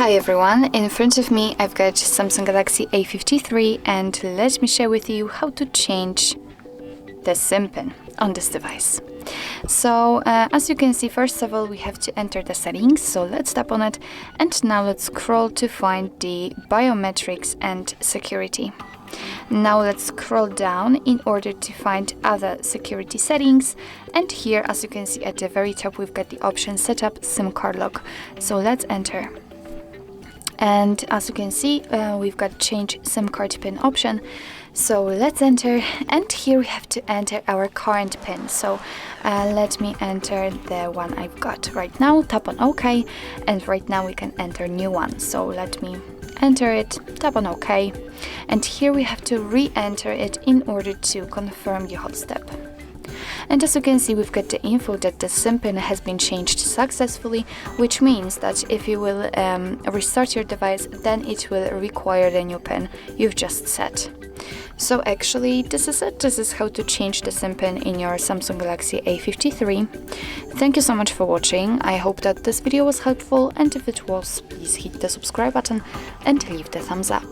Hi everyone, in front of me I've got Samsung Galaxy A53 and let me share with you how to change the SIM pin on this device. So as you can see, first of all we have to enter the settings, so let's tap on it and now let's scroll to find the biometrics and security. Now let's scroll down in order to find other security settings, and here as you can see at the very top we've got the option set up SIM card lock, so let's enter. And as you can see, we've got change SIM card pin option. So let's enter, and here we have to enter our current pin. So let me enter the one I've got right now, tap on OK, and right now we can enter new one. So let me enter it, tap on OK, and here we have to re-enter it in order to confirm the hot step. And as you can see, we've got the info that the SIM pin has been changed successfully, which means that if you will restart your device, then it will require the new pin you've just set. So actually, this is it. This is how to change the SIM pin in your Samsung Galaxy A53. Thank you so much for watching. I hope that this video was helpful, and if it was, please hit the subscribe button and leave the thumbs up.